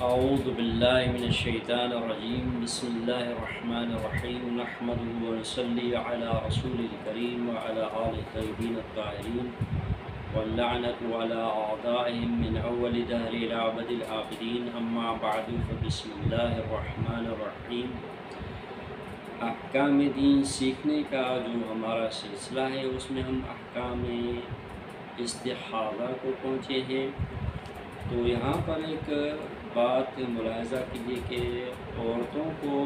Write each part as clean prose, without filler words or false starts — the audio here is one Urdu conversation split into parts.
اعوذ باللہ من الشیطان الرجیم بسم اللہ الرحمن الرحیم نحمده ونصلی علی رسول الکریم وعلی آلہ الطیبین الطاہرین واللعنة على اعدائهم من اول دہر الى ابد الآبدین اما بعد فبسم اللہ الرحمن الرحیم۔ احکام دین سیکھنے کا جو ہمارا سلسلہ ہے اس میں ہم احکام استحاضہ کو پہنچے ہیں۔ تو یہاں پر ایک بات ملاحظہ کیجیے کہ عورتوں کو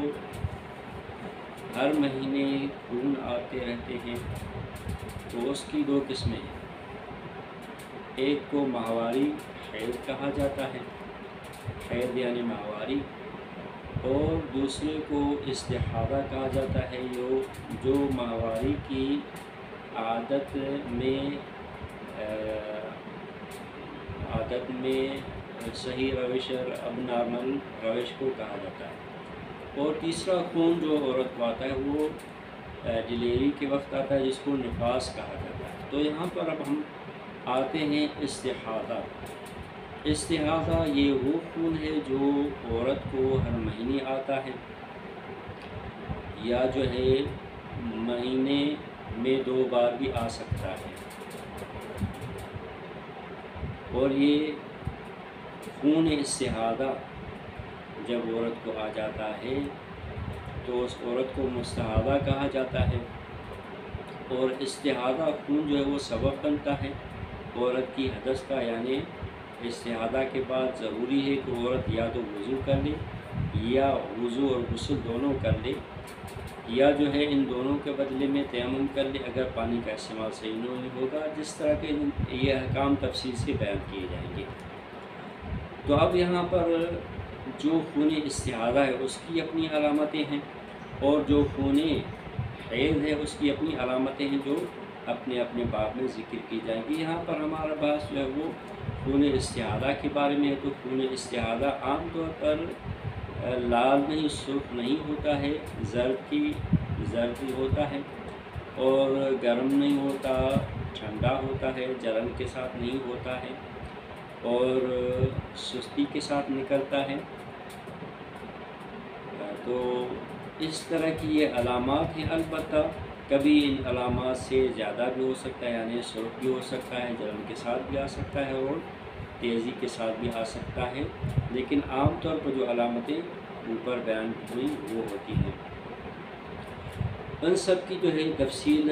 ہر مہینے خون آتے رہتے ہیں، تو اس کی دو قسمیں ہیں۔ ایک کو ماہواری حیض کہا جاتا ہے، حیض یعنی ماہواری، اور دوسرے کو استحاضہ کہا جاتا ہے جو ماہواری کی عادت میں صحیح روش اور اب نارمل روش کو کہا جاتا ہے۔ اور تیسرا خون جو عورت کو آتا ہے وہ ڈلیوری کے وقت آتا ہے، جس کو نفاس کہا جاتا ہے۔ تو یہاں پر اب ہم آتے ہیں استحاضہ۔ استحاضہ یہ وہ خون ہے جو عورت کو ہر مہینے آتا ہے، یا جو ہے مہینے میں 2 بار بھی آ سکتا ہے۔ اور یہ خون استحاضہ جب عورت کو آ جاتا ہے تو اس عورت کو مستحاضہ کہا جاتا ہے۔ اور استحاضہ خون جو ہے وہ سبب بنتا ہے عورت کی حدث کا، یعنی استحاضہ کے بعد ضروری ہے کہ عورت یا تو وضو کر لے، یا وضو اور غسل دونوں کر لے، یا جو ہے ان دونوں کے بدلے میں تیمم کر لے اگر پانی کا استعمال صحیح نہیں ہوگا۔ جس طرح کے یہ احکام تفصیل سے بیان کیے جائیں گے۔ تو اب یہاں پر جو خون استحاضہ ہے اس کی اپنی علامتیں ہیں، اور جو خون حیض ہے اس کی اپنی علامتیں ہیں جو اپنے اپنے باب میں ذکر کی جائیں گی۔ یہاں پر ہمارا بحث جو ہے وہ خون استحاضہ کے بارے میں ہے۔ تو خون استحاضہ عام طور پر لال نہیں، سرخ نہیں ہوتا ہے، زرد ہوتا ہے، اور گرم نہیں ہوتا، ٹھنڈا ہوتا ہے، جلن کے ساتھ نہیں ہوتا ہے، اور سستی کے ساتھ نکلتا ہے۔ تو اس طرح کی یہ علامات ہیں۔ البتہ کبھی ان علامات سے زیادہ بھی ہو سکتا ہے، یعنی سرخ بھی ہو سکتا ہے، جلن کے ساتھ بھی آ سکتا ہے، اور تیزی کے ساتھ بھی آ سکتا ہے، لیکن عام طور پر جو علامتیں اوپر بیان ہوئی وہ ہوتی ہیں۔ ان سب کی جو ہے تفصیل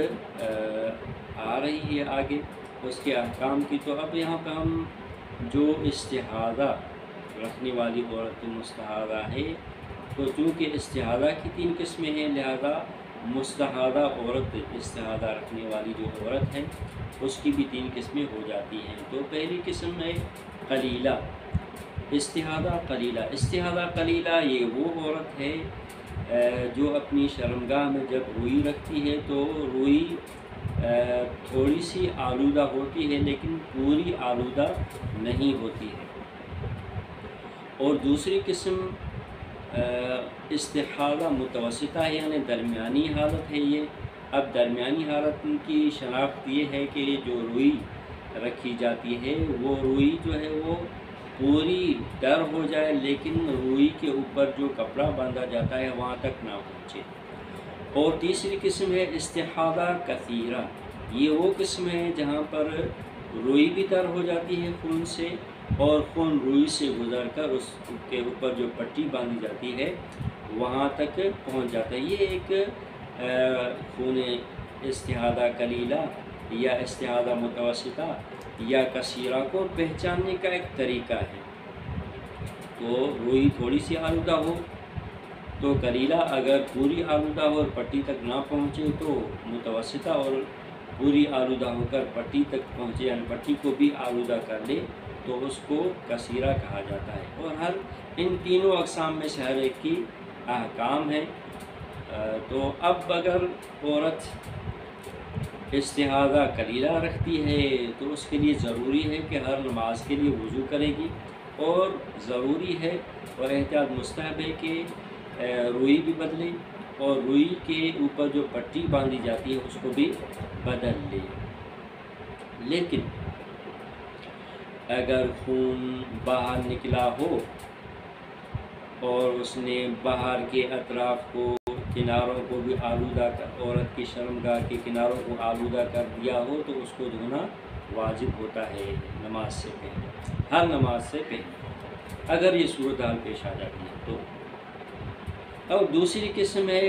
آ رہی ہے آگے اس کے احکام کی۔ تو اب یہاں پہ ہم جو استحاضہ رکھنے والی عورت مستحاضہ ہے، تو چونکہ استحاضہ کی 3 قسمیں ہیں، لہذا مستحاضہ عورت، استحاضہ رکھنے والی جو عورت ہے اس کی بھی 3 قسمیں ہو جاتی ہیں۔ تو پہلی قسم ہے قلیلہ، استحاضہ قلیلہ۔ استحاضہ قلیلہ یہ وہ عورت ہے جو اپنی شرمگاہ میں جب روئی رکھتی ہے تو روئی تھوڑی سی آلودہ ہوتی ہے لیکن پوری آلودہ نہیں ہوتی ہے۔ اور دوسری قسم استحاضہ متوسطہ ہے، یعنی درمیانی حالت ہے یہ۔ اب درمیانی حالت کی شناخت یہ ہے کہ جو روئی رکھی جاتی ہے وہ روئی جو ہے وہ پوری ڈر ہو جائے، لیکن روئی کے اوپر جو کپڑا باندھا جاتا ہے وہاں تک نہ پہنچے۔ اور تیسری قسم ہے استحاضہ کثیرہ۔ یہ وہ قسم ہے جہاں پر روئی بھی تر ہو جاتی ہے خون سے، اور خون روئی سے گزر کر اس کے اوپر جو پٹی باندھی جاتی ہے وہاں تک پہنچ جاتا ہے۔ یہ ایک خون استحاضہ قلیلہ یا استحاضہ متوسطہ یا کثیرہ کو پہچاننے کا ایک طریقہ ہے۔ تو روئی تھوڑی سی آلودہ ہو تو قلیلہ، اگر پوری آلودہ ہو اور پٹی تک نہ پہنچے تو متوسطہ، اور پوری آلودہ ہو کر پٹی تک پہنچے یعنی پٹی کو بھی آلودہ کر لے تو اس کو کثیرہ کہا جاتا ہے۔ اور ان تینوں اقسام میں سے ہر ایک کی احکام ہے۔ تو اب اگر عورت استحاضہ قلیلہ رکھتی ہے تو اس کے لیے ضروری ہے کہ ہر نماز کے لیے وضو کرے گی، اور ضروری ہے اور احتیاط مستحب ہے کہ روئی بھی بدلے، اور روئی کے اوپر جو پٹی باندھی جاتی ہے اس کو بھی بدل لے۔ لیکن اگر خون باہر نکلا ہو اور اس نے باہر کے اطراف کو کناروں کو بھی آلودہ عورت کی شرمگاہ کے کناروں کو آلودہ کر دیا ہو تو اس کو دھونا واجب ہوتا ہے نماز سے پہلے، ہر نماز سے پہلے، اگر یہ صورتحال پیش آ جاتی ہے تو۔ اور دوسری قسم ہے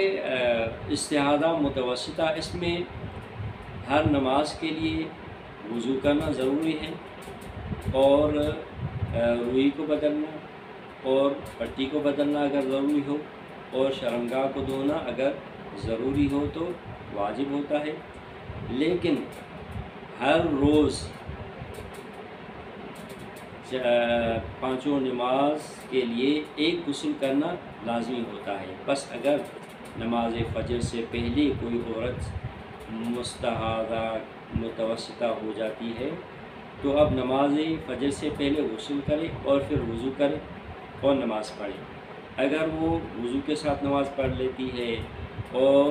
استحاضہ متوسطہ، اس میں ہر نماز کے لیے وضو کرنا ضروری ہے اور روئی کو بدلنا اور پٹی کو بدلنا اگر ضروری ہو، اور شرمگاہ کو دھونا اگر ضروری ہو تو واجب ہوتا ہے، لیکن ہر روز پانچوں نماز کے لیے ایک غسل کرنا لازمی ہوتا ہے۔ بس اگر نماز فجر سے پہلے کوئی عورت مستحاضہ متوسطہ ہو جاتی ہے تو اب نماز فجر سے پہلے غسل کرے اور پھر وضو کرے اور نماز پڑھے۔ اگر وہ وضو کے ساتھ نماز پڑھ لیتی ہے اور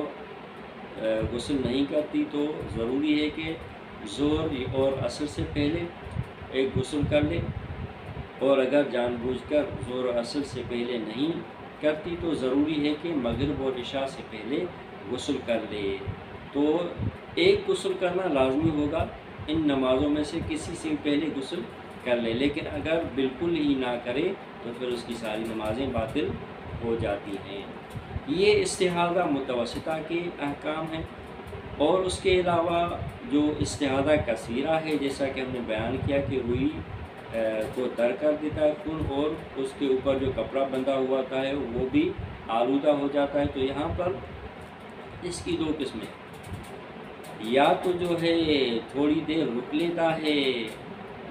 غسل نہیں کرتی تو ضروری ہے کہ ظہر اور عصر سے پہلے ایک غسل کر لے، اور اگر جان بوجھ کر ظہر اور عصر سے پہلے نہیں کرتی تو ضروری ہے کہ مغرب اور عشاء سے پہلے غسل کر لے۔ تو ایک غسل کرنا لازمی ہوگا، ان نمازوں میں سے کسی سے پہلے غسل کر لے، لیکن اگر بالکل ہی نہ کرے تو پھر اس کی ساری نمازیں باطل ہو جاتی ہیں۔ یہ استحاضہ متوسطہ کے احکام ہیں، اور اس کے علاوہ جو استحاضہ کثیرہ ہے، جیسا کہ ہم نے بیان کیا کہ روئی کو تر کر دیتا ہے خون، اور اس کے اوپر جو کپڑا بندھا ہوا ہوتا ہے وہ بھی آلودہ ہو جاتا ہے، تو یہاں پر اس کی دو قسمیں، یا تو جو ہے تھوڑی دیر رک لیتا ہے،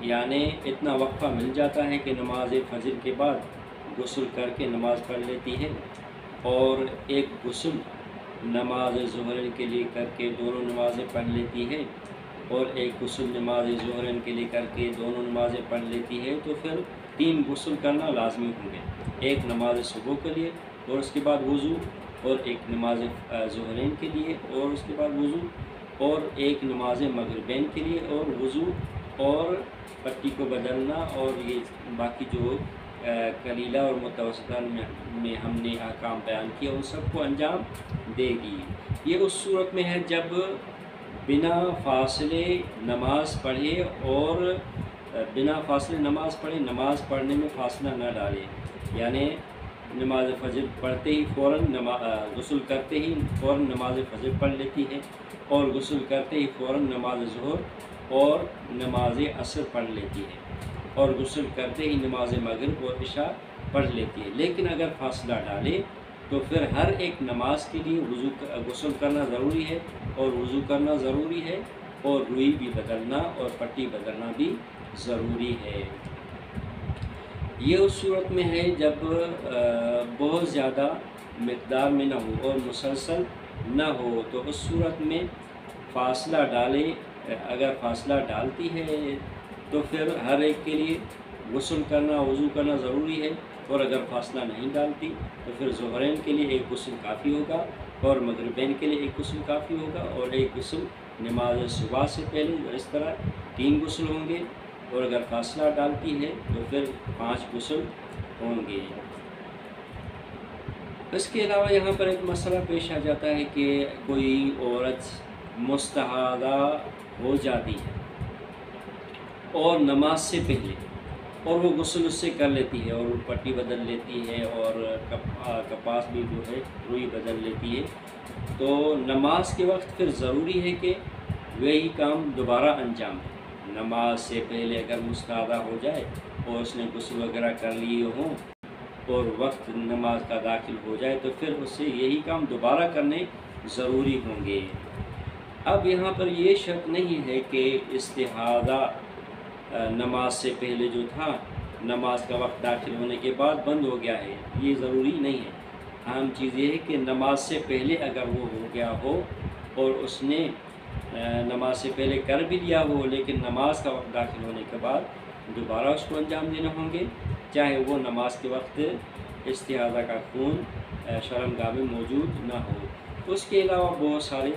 یعنی اتنا وقفہ مل جاتا ہے کہ نماز فجر کے بعد غسل کر کے نماز پڑھ لیتی ہے، اور ایک غسل نماز ظہر کے لیے کر کے دونوں نمازیں پڑھ لیتی ہے، اور ایک غسل نماز ظہر کے لیے کر کے دونوں نمازیں پڑھ لیتی ہے، تو پھر 3 غسل کرنا لازمی ہوں گے، ایک نماز صبح کے لیے اور اس کے بعد وضو، اور ایک نماز ظہرین کے لیے اور اس کے بعد وضو، اور ایک نماز مغربین کے لیے اور وضو، اور پٹی کو بدلنا، اور یہ باقی جو قلیلہ اور متوسطہ میں ہم نے احکام بیان کیا ان سب کو انجام دے گی۔ یہ اس صورت میں ہے جب بنا فاصلے نماز پڑھے، اور بنا فاصلے نماز پڑھے، نماز پڑھنے میں فاصلہ نہ ڈالے، یعنی نماز فجر پڑھتے ہی فوراً غسل کرتے ہی فوراً نماز فجر پڑھ لیتی ہے، اور غسل کرتے ہی فوراً نماز ظہر اور نماز عصر پڑھ لیتی ہے، اور غسل کرتے ہی نماز مغرب اور عشاء پڑھ لیتی ہے۔ لیکن اگر فاصلہ ڈالے تو پھر ہر ایک نماز کے لیے غسل کرنا ضروری ہے، اور وضو کرنا ضروری ہے، اور روئی بھی بدلنا اور پٹی بدلنا بھی ضروری ہے۔ یہ اس صورت میں ہے جب بہت زیادہ مقدار میں نہ ہو اور مسلسل نہ ہو، تو اس صورت میں فاصلہ ڈالے، اگر فاصلہ ڈالتی ہے تو پھر ہر ایک کے لیے غسل کرنا وضو کرنا ضروری ہے، اور اگر فاصلہ نہیں ڈالتی تو پھر ظہرین کے لیے ایک غسل کافی ہوگا، اور مغربین کے لیے ایک غسل کافی ہوگا، اور ایک غسل نماز صبح سے پہلے، اس طرح 3 غسل ہوں گے، اور اگر فاصلہ ڈالتی ہے تو پھر 5 غسل ہوں گے۔ اس کے علاوہ یہاں پر ایک مسئلہ پیش آ جاتا ہے کہ کوئی عورت مستحاضہ ہو جاتی ہے اور نماز سے پہلے، اور وہ غسل اس سے کر لیتی ہے، اور وہ پٹی بدل لیتی ہے، اور کپاس بھی جو ہے روئی بدل لیتی ہے، تو نماز کے وقت پھر ضروری ہے کہ وہی کام دوبارہ انجام دے۔ نماز سے پہلے اگر مستحاضہ ہو جائے اور اس نے غسل وغیرہ کر لیے ہوں اور وقت نماز کا داخل ہو جائے تو پھر اس سے یہی کام دوبارہ کرنے ضروری ہوں گے۔ اب یہاں پر یہ شرط نہیں ہے کہ استحاضہ نماز سے پہلے جو تھا نماز کا وقت داخل ہونے کے بعد بند ہو گیا ہے، یہ ضروری نہیں ہے۔ اہم چیز یہ ہے کہ نماز سے پہلے اگر وہ ہو گیا ہو اور اس نے نماز سے پہلے کر بھی لیا ہو، لیکن نماز کا وقت داخل ہونے کے بعد دوبارہ اس کو انجام دینا ہوں گے، چاہے وہ نماز کے وقت استحاضہ کا خون شرمگاہ میں موجود نہ ہو۔ اس کے علاوہ بہت سارے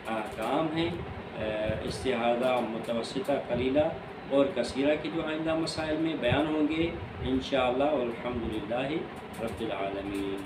احکام ہیں استحاضہ متوسطہ قلیلہ اور کثیرہ کے جو آئندہ مسائل میں بیان ہوں گے انشاءاللہ، والحمدللہ رب العالمین۔